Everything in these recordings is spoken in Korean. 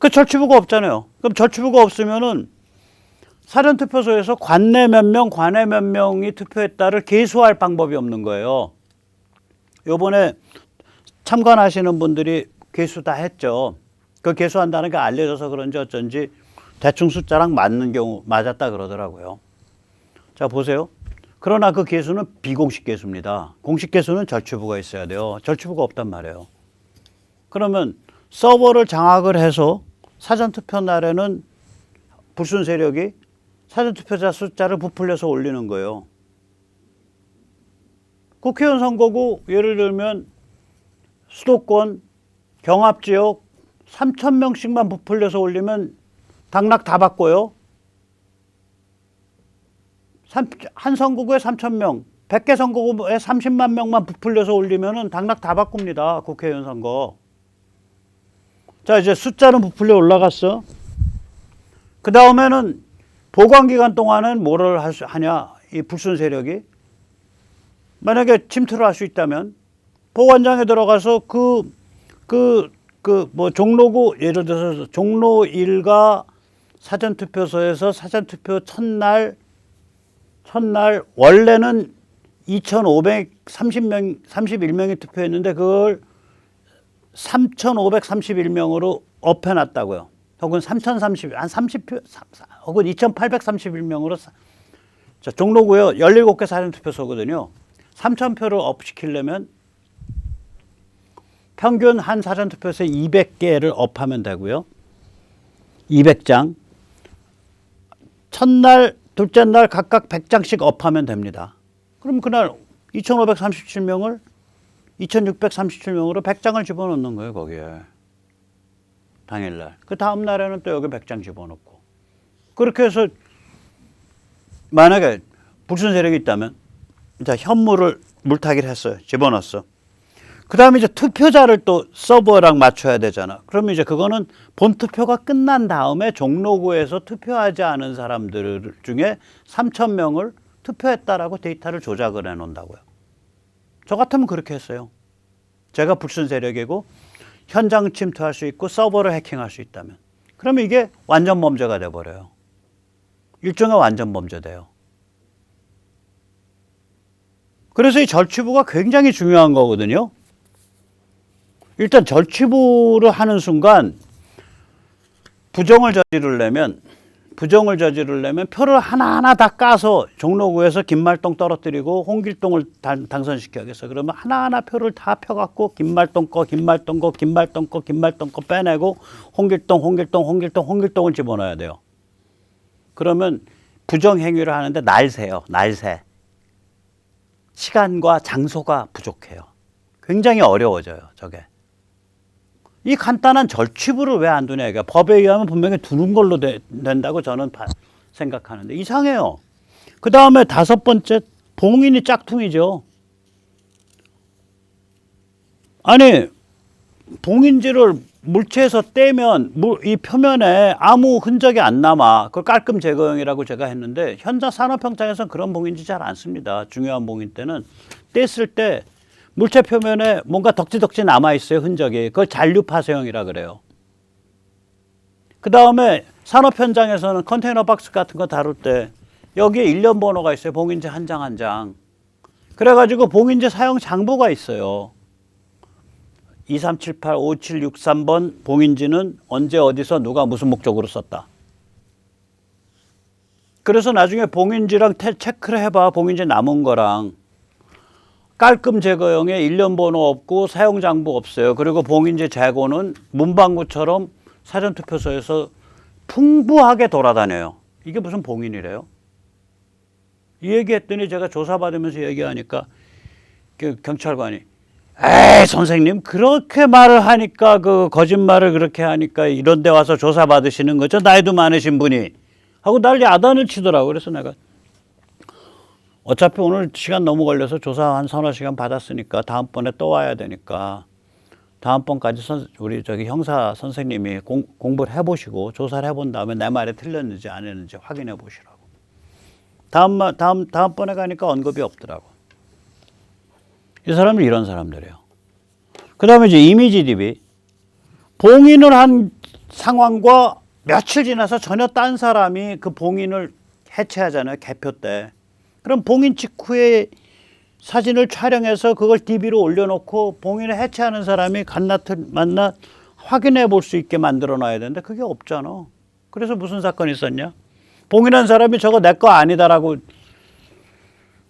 그 절취부가 없잖아요. 그럼 절취부가 없으면은 사전투표소에서 관내 몇 명, 관외 몇 명이 투표했다를 계수할 방법이 없는 거예요. 요번에 참관하시는 분들이 계수 다 했죠. 그 계수한다는 게 알려져서 그런지 어쩐지 대충 숫자랑 맞는 경우 맞았다 그러더라고요. 자, 보세요. 그러나 그 계수는 비공식 계수입니다. 공식 계수는 절취부가 있어야 돼요. 절취부가 없단 말이에요. 그러면 서버를 장악을 해서 사전투표 날에는 불순 세력이 사전투표자 숫자를 부풀려서 올리는 거예요. 국회의원 선거구 예를 들면 수도권 경합지역 3,000명씩만 부풀려서 올리면 당락 다 바꿔요. 한 선거구에 3,000명, 100개 선거구에 30만 명만 부풀려서 올리면 당락 다 바꿉니다. 국회의원 선거. 자, 이제 숫자는 부풀려 올라갔어. 그 다음에는 보관기간 동안은 뭐를 하냐, 이 불순 세력이. 만약에 침투를 할 수 있다면 보관장에 들어가서 뭐 종로구, 예를 들어서 종로 1가 사전투표소에서 사전투표 첫날 원래는 2,531명이 투표했는데 그걸 3,531명으로 업해놨다고요. 혹은 3,030표, 혹은 2,831명으로. 자, 종로구요. 17개 사전투표소거든요. 3,000표를 업시키려면 평균 한 사전투표소에 200개를 업하면 되고요. 200장. 첫날, 둘째 날 각각 100장씩 업하면 됩니다. 그럼 그날 2,537명을 2,637명으로 100장을 집어넣는 거예요, 거기에. 당일날. 그 다음 날에는 또 여기 100장 집어넣고. 그렇게 해서 만약에 불순 세력이 있다면, 자, 현물을 물타기를 했어요. 집어넣었어. 그 다음에 이제 투표자를 또 서버랑 맞춰야 되잖아. 그러면 이제 그거는 본투표가 끝난 다음에 종로구에서 투표하지 않은 사람들 중에 3,000명을 투표했다라고 데이터를 조작을 해 놓는다고요. 저 같으면 그렇게 했어요. 제가 불순 세력이고 현장 침투할 수 있고 서버를 해킹할 수 있다면. 그러면 이게 완전 범죄가 돼버려요. 일종의 완전 범죄 돼요. 그래서 이 절취부가 굉장히 중요한 거거든요. 일단 절취부를 하는 순간 부정을 저지르려면 표를 하나하나 다 까서 종로구에서 김말동 떨어뜨리고 홍길동을 당선시켜야겠어. 그러면 하나하나 표를 다 펴갖고 김말동 거 빼내고 홍길동을 집어넣어야 돼요. 그러면 부정행위를 하는데 날새요. 날새. 시간과 장소가 부족해요. 굉장히 어려워져요, 저게. 이 간단한 절취부를 왜 안 두냐. 그러니까 법에 의하면 분명히 두는 걸로 된다고 저는 생각하는데 이상해요. 그 다음에 다섯 번째, 봉인이 짝퉁이죠. 아니, 봉인지를 물체에서 떼면 이 표면에 아무 흔적이 안 남아. 그걸 깔끔 제거용이라고 제가 했는데 현장 산업현장에서는 그런 봉인지 잘 안 씁니다. 중요한 봉인 때는 뗐을 때 물체 표면에 뭔가 덕지덕지 남아있어요, 흔적이. 그걸 잔류 파쇄형이라 그래요. 그 다음에 산업 현장에서는 컨테이너 박스 같은 거 다룰 때 여기에 일련 번호가 있어요. 봉인지 한 장 한 장. 그래가지고 봉인지 사용 장부가 있어요. 23785763번 봉인지는 언제 어디서 누가 무슨 목적으로 썼다. 그래서 나중에 봉인지랑 체크를 해봐. 봉인지 남은 거랑. 깔끔 제거용에 일련 번호 없고 사용 장부 없어요. 그리고 봉인지 재고는 문방구처럼 사전투표소에서 풍부하게 돌아다녀요. 이게 무슨 봉인이래요? 이 얘기했더니 제가 조사받으면서 얘기하니까 경찰관이 에이 선생님 그렇게 말을 하니까 그 거짓말을 그렇게 하니까 이런 데 와서 조사받으시는 거죠. 나이도 많으신 분이 하고 날 야단을 치더라고. 그래서 내가 어차피 오늘 시간 너무 걸려서 조사 한 서너 시간 받았으니까 다음번에 또 와야 되니까 다음번까지 우리 저기 형사 선생님이 공부를 해보시고 조사를 해본 다음에 내 말이 틀렸는지 안 했는지 확인해 보시라고. 다음번에 가니까 언급이 없더라고. 이 사람은 이런 사람들이에요. 그 다음에 이제 이미지 DB. 봉인을 한 상황과 며칠 지나서 전혀 딴 사람이 그 봉인을 해체하잖아요. 개표 때. 그럼 봉인 직후에 사진을 촬영해서 그걸 DB로 올려놓고 봉인을 해체하는 사람이 간낮을 만나 확인해 볼 수 있게 만들어 놔야 되는데 그게 없잖아. 그래서 무슨 사건이 있었냐? 봉인한 사람이 저거 내 거 아니다라고,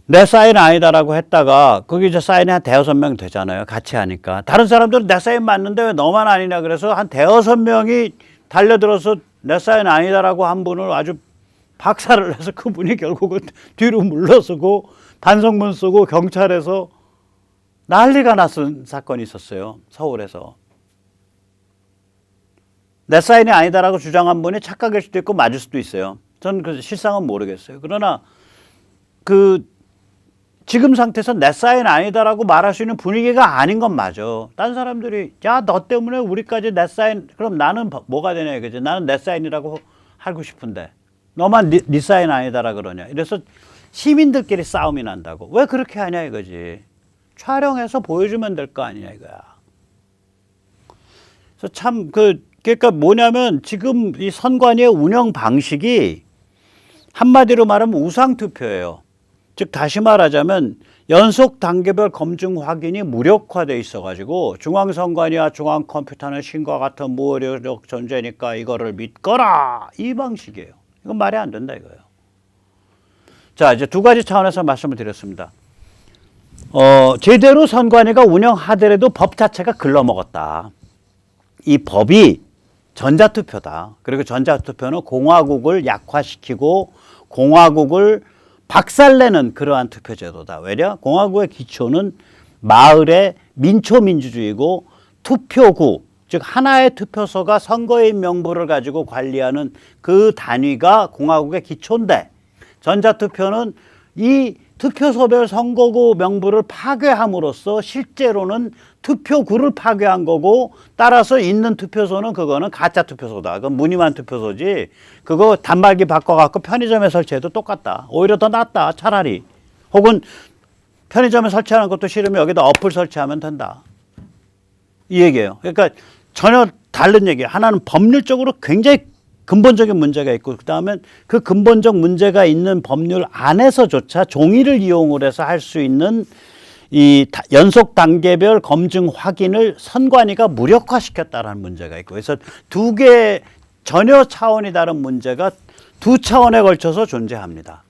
내 사인 아니다라고 했다가 거기 이제 사인이 한 대여섯 명 되잖아요. 같이 하니까. 다른 사람들은 내 사인 맞는데 왜 너만 아니냐 그래서 한 대여섯 명이 달려들어서 내 사인 아니다라고 한 분을 아주 박살을 내서 그분이 결국은 뒤로 물러서고 반성문 쓰고 경찰에서 난리가 났은 사건이 있었어요. 서울에서. 내 사인이 아니다라고 주장한 분이 착각일 수도 있고 맞을 수도 있어요. 저는 그 실상은 모르겠어요. 그러나 그 지금 상태에서 내 사인 아니다라고 말할 수 있는 분위기가 아닌 건 맞아. 딴 사람들이 야, 너 때문에 우리까지 내 사인, 그럼 나는 뭐가 되냐 이거지. 나는 내 사인이라고 하고 싶은데 너만 네 사인 아니다라 그러냐. 이래서 시민들끼리 싸움이 난다고. 왜 그렇게 하냐 이거지. 촬영해서 보여주면 될 거 아니냐 이거야. 그래서 참 그러니까 뭐냐면 지금 이 선관위의 운영 방식이 한마디로 말하면 우상투표예요. 즉 다시 말하자면 연속 단계별 검증 확인이 무력화돼 있어가지고 중앙선관위와 중앙컴퓨터는 신과 같은 무오류적 존재니까 이거를 믿거라 이 방식이에요. 이건 말이 안 된다 이거예요. 자, 이제 두 가지 차원에서 말씀을 드렸습니다. 제대로 선관위가 운영하더라도 법 자체가 글러먹었다. 이 법이 전자투표다. 그리고 전자투표는 공화국을 약화시키고 공화국을 박살내는 그러한 투표제도다. 왜냐? 공화국의 기초는 마을의 민초민주주의고 투표구, 즉 하나의 투표소가 선거인 명부를 가지고 관리하는 그 단위가 공화국의 기초인데 전자투표는 이 투표소별 선거구 명부를 파괴함으로써 실제로는 투표구를 파괴한 거고 따라서 있는 투표소는 그거는 가짜 투표소다. 그건 무늬만 투표소지. 그거 단말기 바꿔갖고 편의점에 설치해도 똑같다. 오히려 더 낫다. 차라리. 혹은 편의점에 설치하는 것도 싫으면 여기다 어플 설치하면 된다. 이 얘기예요. 그러니까 전혀 다른 얘기예요. 하나는 법률적으로 굉장히 근본적인 문제가 있고 그다음에 그 근본적 문제가 있는 법률 안에서조차 종이를 이용을 해서 할 수 있는 이 연속 단계별 검증 확인을 선관위가 무력화시켰다는 문제가 있고 그래서 두 개 전혀 차원이 다른 문제가 두 차원에 걸쳐서 존재합니다.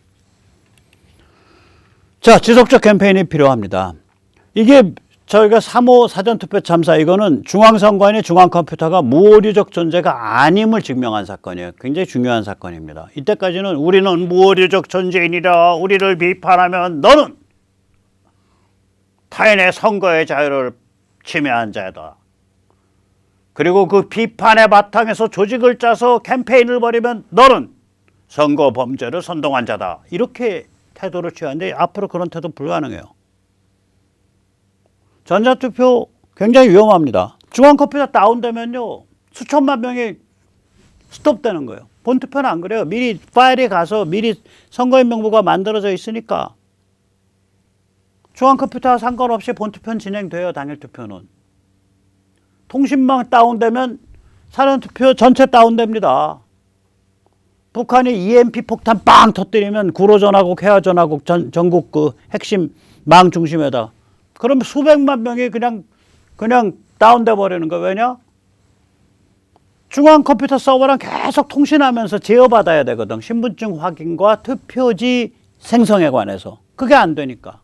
자, 지속적 캠페인이 필요합니다. 이게 저희가 3.5 사전투표 참사 이거는 중앙선관위 중앙컴퓨터가 무오류적 존재가 아님을 증명한 사건이에요. 굉장히 중요한 사건입니다. 이때까지는 우리는 무오류적 존재인이라 우리를 비판하면 너는 타인의 선거의 자유를 침해한 자다. 그리고 그 비판의 바탕에서 조직을 짜서 캠페인을 벌이면 너는 선거 범죄를 선동한 자다. 이렇게 태도를 취하는데 앞으로 그런 태도 불가능해요. 전자투표 굉장히 위험합니다. 중앙컴퓨터 다운되면요. 수천만 명이 스톱되는 거예요. 본투표는 안 그래요. 미리 파일에 가서 미리 선거인 명부가 만들어져 있으니까 중앙컴퓨터와 상관없이 본투표는 진행돼요. 당일투표는. 통신망 다운되면 사전투표 전체 다운됩니다. 북한이 EMP 폭탄 빵 터뜨리면 구로전화국, 해화전화국 전국 그 핵심 망 중심에다 그럼 수백만 명이 그냥 다운돼 버리는 거. 왜냐? 중앙 컴퓨터 서버랑 계속 통신하면서 제어받아야 되거든. 신분증 확인과 투표지 생성에 관해서. 그게 안 되니까.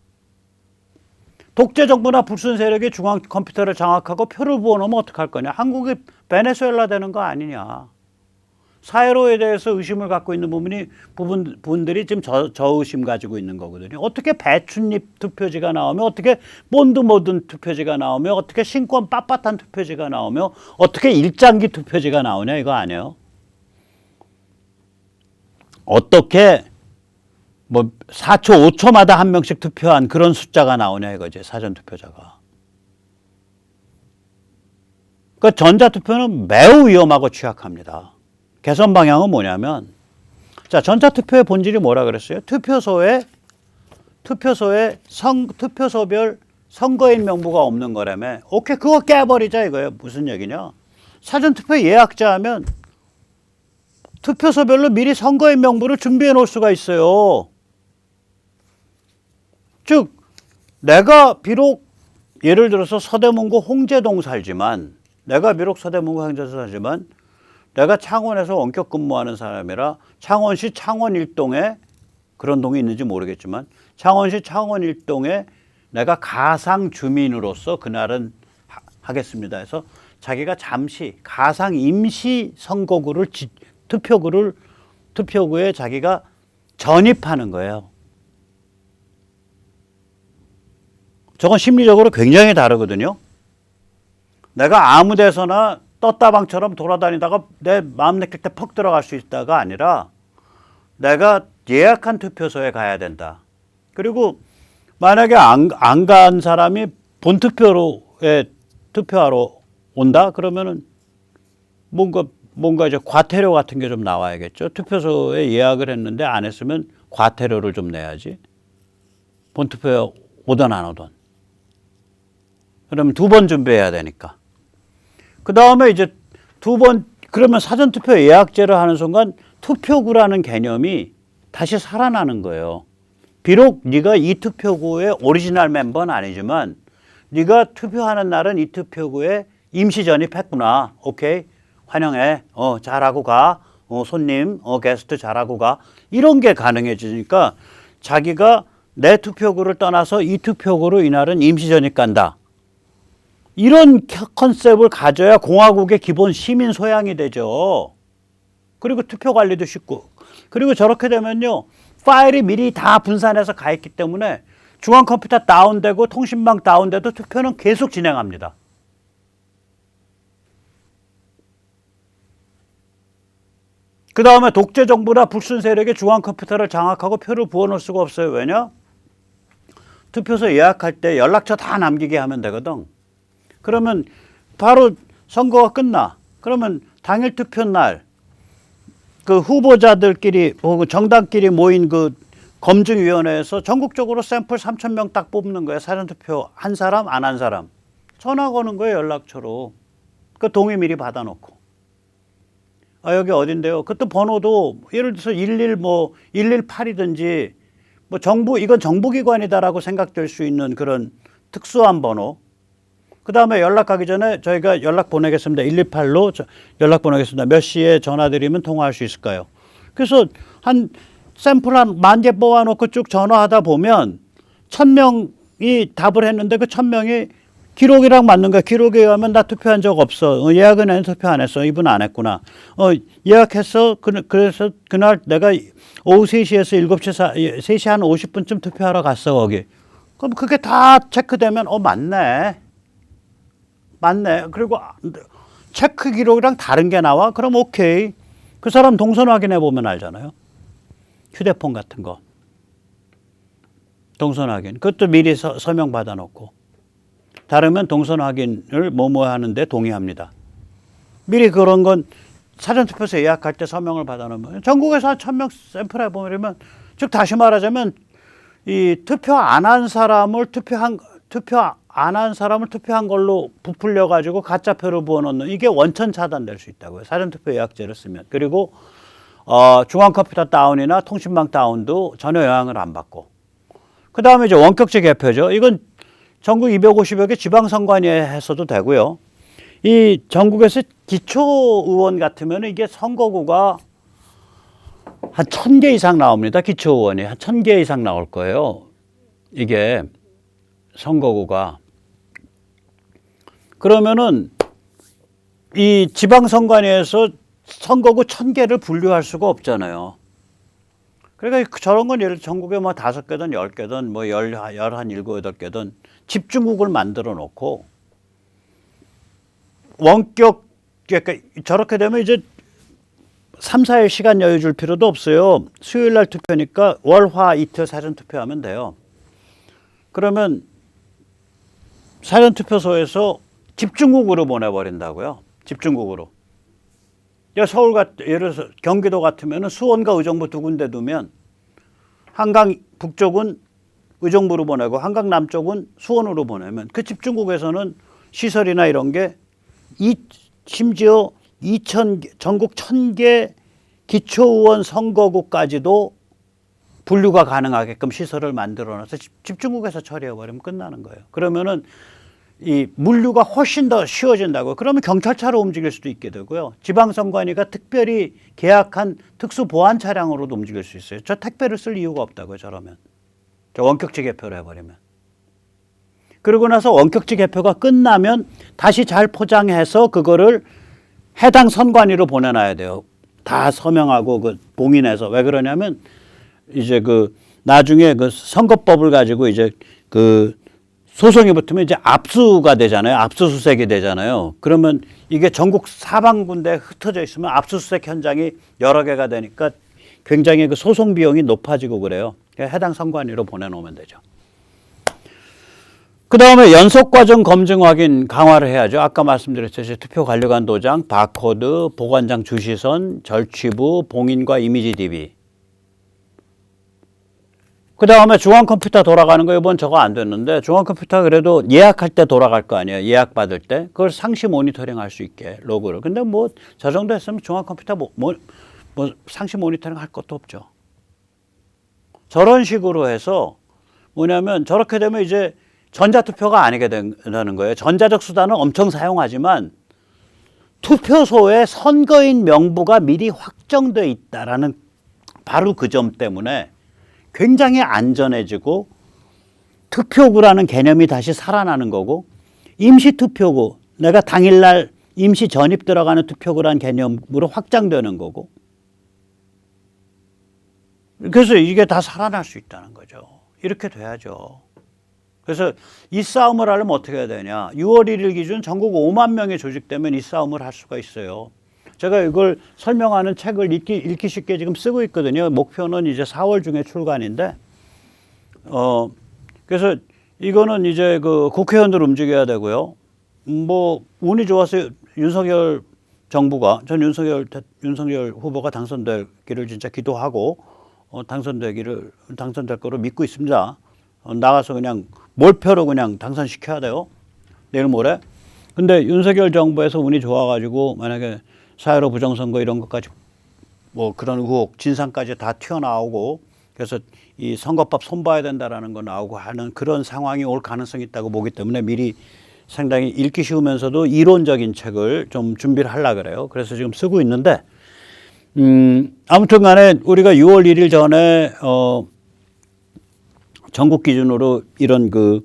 독재 정부나 불순 세력이 중앙 컴퓨터를 장악하고 표를 부어놓으면 어떡할 거냐. 한국이 베네수엘라 되는 거 아니냐. 사회로에 대해서 의심을 갖고 있는 부분들이 지금 저의심 가지고 있는 거거든요. 어떻게 배춧잎 투표지가 나오며 어떻게 본드 모든 투표지가 나오며 어떻게 신권 빳빳한 투표지가 나오며 어떻게 일장기 투표지가 나오냐 이거 아니에요. 어떻게 뭐 4초 5초마다 한 명씩 투표한 그런 숫자가 나오냐 이거지. 사전투표자가. 그 전자투표는 매우 위험하고 취약합니다. 개선 방향은 뭐냐면, 자, 전자투표의 본질이 뭐라 그랬어요? 투표소에 투표소별 선거인 명부가 없는 거라며. 오케이, 그거 깨버리자 이거예요. 무슨 얘기냐? 사전투표 예약자 하면 투표소별로 미리 선거인 명부를 준비해 놓을 수가 있어요. 즉 내가 비록 예를 들어서 서대문구 홍제동 살지만 내가 창원에서 원격 근무하는 사람이라 창원시 창원 1동에 그런 동이 있는지 모르겠지만 창원시 창원 1동에 내가 가상 주민으로서 그날은 하겠습니다 해서 자기가 잠시 가상 임시 선거구를 투표구에 자기가 전입하는 거예요. 저건 심리적으로 굉장히 다르거든요. 내가 아무 데서나 떴다방처럼 돌아다니다가 내 마음 내킬 때 퍽 들어갈 수 있다가 아니라 내가 예약한 투표소에 가야 된다. 그리고 만약에 안 간 사람이 본투표로에 투표하러 온다? 그러면은 뭔가 이제 과태료 같은 게 좀 나와야겠죠. 투표소에 예약을 했는데 안 했으면 과태료를 좀 내야지. 본투표에 오든 안 오든. 그러면 2번 준비해야 되니까. 그 다음에 이제 그러면 사전투표 예약제를 하는 순간 투표구라는 개념이 다시 살아나는 거예요. 비록 네가 이 투표구의 오리지널 멤버는 아니지만 네가 투표하는 날은 이 투표구에 임시 전입했구나. 오케이. 환영해. 잘하고 가. 손님, 게스트 잘하고 가. 이런 게 가능해지니까 자기가 내 투표구를 떠나서 이 투표구로 이날은 임시 전입 간다. 이런 컨셉을 가져야 공화국의 기본 시민 소양이 되죠. 그리고 투표 관리도 쉽고. 그리고 저렇게 되면요. 파일이 미리 다 분산해서 가 있기 때문에 중앙 컴퓨터 다운되고 통신망 다운돼도 투표는 계속 진행합니다. 그 다음에 독재 정부나 불순 세력의 중앙 컴퓨터를 장악하고 표를 부어놓을 수가 없어요. 왜냐? 투표소 예약할 때 연락처 다 남기게 하면 되거든. 그러면 바로 선거가 끝나. 그러면 당일 투표 날 그 후보자들끼리 혹은 정당끼리 모인 그 검증위원회에서 전국적으로 샘플 3,000명 딱 뽑는 거예요. 사전투표 한 사람 안 한 사람. 전화 거는 거예요. 연락처로. 그 동의 미리 받아놓고. 여기 어딘데요? 그때 번호도 예를 들어서 118이든지 뭐 이건 정부기관이다라고 생각될 수 있는 그런 특수한 번호. 그 다음에 연락 가기 전에 저희가 연락 보내겠습니다. 118로 연락 보내겠습니다. 몇 시에 전화드리면 통화할 수 있을까요? 그래서 한 샘플 한 10,000개 뽑아놓고 쭉 전화하다 보면 1,000명이 답을 했는데 그 1,000명이 기록이랑 맞는 거야. 기록에 의하면 나 투표한 적 없어. 예약은 했는데 투표 안 했어. 이분 안 했구나. 예약했어. 그래서 그날 내가 오후 3시에서 3시 한 50분쯤 투표하러 갔어 거기. 그럼 그게 다 체크되면 맞네. 그리고 체크 기록이랑 다른 게 나와? 그럼 오케이. 그 사람 동선 확인해 보면 알잖아요. 휴대폰 같은 거. 동선 확인. 그것도 미리 서명 받아놓고. 다르면 동선 확인을 뭐뭐 하는데 동의합니다. 미리 그런 건 사전투표소 예약할 때 서명을 받아놓으면 전국에서 한 1,000명 샘플 해보면 즉 다시 말하자면 이 투표 안 한 사람을 투표한 걸로 부풀려 가지고 가짜 표를 부어넣는 이게 원천 차단될 수 있다고요. 사전투표 예약제를 쓰면. 그리고 중앙 컴퓨터 다운이나 통신망 다운도 전혀 영향을 안 받고. 그 다음에 이제 원격제 개표죠. 이건 전국 250여 개 지방선관위에서도 되고요. 이 전국에서 기초의원 같으면 이게 선거구가 한 1,000개 이상 나옵니다. 기초의원이 한 1,000개 이상 나올 거예요. 이게 선거구가. 그러면은 이 지방선관위에서 선거구 1,000개를 분류할 수가 없잖아요. 그러니까 저런 건 예를 전국에 뭐 5개든 10개든 뭐 7, 8개든 집중국을 만들어 놓고 원격, 그러니까 저렇게 되면 이제 3, 4일 시간 여유 줄 필요도 없어요. 수요일 날 투표니까 월, 화 이틀 사전 투표하면 돼요. 그러면 사전 투표소에서 집중국으로 보내버린다고요. 집중국으로. 예를 들어서 경기도 같으면 수원과 의정부 2군데 두면 한강 북쪽은 의정부로 보내고 한강 남쪽은 수원으로 보내면 그 집중국에서는 시설이나 이런 게 이 심지어 전국 1000개 기초의원 선거구까지도 분류가 가능하게끔 시설을 만들어놔서 집중국에서 처리해버리면 끝나는 거예요. 그러면은 이 물류가 훨씬 더 쉬워진다고요. 그러면 경찰차로 움직일 수도 있게 되고요. 지방선관위가 특별히 계약한 특수보안 차량으로도 움직일 수 있어요. 저 택배를 쓸 이유가 없다고요. 저러면. 저 원격지 개표를 해버리면. 그러고 나서 원격지 개표가 끝나면 다시 잘 포장해서 그거를 해당 선관위로 보내놔야 돼요. 다 서명하고 그 봉인해서. 왜 그러냐면 이제 그 나중에 그 선거법을 가지고 이제 그 소송이 붙으면 이제 압수가 되잖아요. 압수수색이 되잖아요. 그러면 이게 전국 사방군데 흩어져 있으면 압수수색 현장이 여러 개가 되니까 굉장히 그 소송 비용이 높아지고 그래요. 해당 선관위로 보내놓으면 되죠. 그 다음에 연속과정 검증 확인 강화를 해야죠. 아까 말씀드렸듯이 투표 관리관 도장, 바코드, 보관장 주시선, 절취부, 봉인과 이미지 DB. 그 다음에 중앙컴퓨터 돌아가는 거 이번 저거 안 됐는데 중앙컴퓨터 그래도 예약할 때 돌아갈 거 아니에요. 예약 받을 때. 그걸 상시 모니터링 할 수 있게 로그를. 근데 뭐 저 정도 했으면 중앙컴퓨터 뭐 상시 모니터링 할 것도 없죠. 저런 식으로 해서 뭐냐면 저렇게 되면 이제 전자투표가 아니게 된다는 거예요. 전자적 수단은 엄청 사용하지만 투표소에 선거인 명부가 미리 확정돼 있다라는 바로 그 점 때문에 굉장히 안전해지고 투표구라는 개념이 다시 살아나는 거고 임시투표구, 내가 당일날 임시 전입 들어가는 투표구라는 개념으로 확장되는 거고 그래서 이게 다 살아날 수 있다는 거죠. 이렇게 돼야죠. 그래서 이 싸움을 하려면 어떻게 해야 되냐. 6월 1일 기준 전국 5만 명이 조직되면 이 싸움을 할 수가 있어요. 제가 이걸 설명하는 책을 읽기 쉽게 지금 쓰고 있거든요. 목표는 이제 4월 중에 출간인데, 그래서 이거는 이제 그 국회의원들 움직여야 되고요. 뭐, 운이 좋아서 윤석열 정부가, 전 윤석열 후보가 당선되기를 진짜 기도하고, 당선될 거로 믿고 있습니다. 나가서 그냥 몰표로 그냥 당선시켜야 돼요. 내일 모레. 근데 윤석열 정부에서 운이 좋아가지고 만약에 사회로 부정선거 이런 것까지 뭐 그런 의혹, 진상까지 다 튀어나오고 그래서 이 선거법 손봐야 된다라는 거 나오고 하는 그런 상황이 올 가능성이 있다고 보기 때문에 미리 상당히 읽기 쉬우면서도 이론적인 책을 좀 준비를 하려고 그래요. 그래서 지금 쓰고 있는데 아무튼 간에 우리가 6월 1일 전에 전국 기준으로 이런 그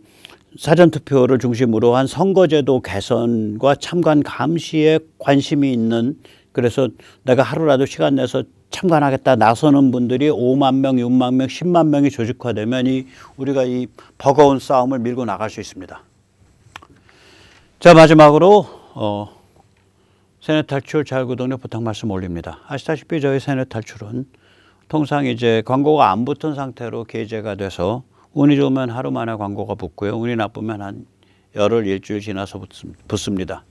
사전투표를 중심으로 한 선거제도 개선과 참관 감시에 관심이 있는 그래서 내가 하루라도 시간 내서 참관하겠다 나서는 분들이 5만 명, 6만 명, 10만 명이 조직화되면 우리가 이 버거운 싸움을 밀고 나갈 수 있습니다. 자, 마지막으로 세뇌 탈출 자유구독료 부탁 말씀 올립니다. 아시다시피 저희 세뇌 탈출은 통상 이제 광고가 안 붙은 상태로 게재가 돼서 운이 좋으면 하루 만에 광고가 붙고요. 운이 나쁘면 한 열흘, 일주일 지나서 붙습니다.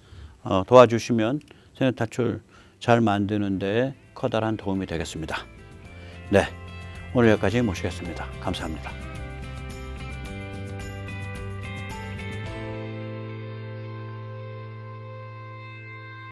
도와주시면 세뇌 탈출 잘 만드는 데 커다란 도움이 되겠습니다. 네, 오늘 여기까지 모시겠습니다. 감사합니다.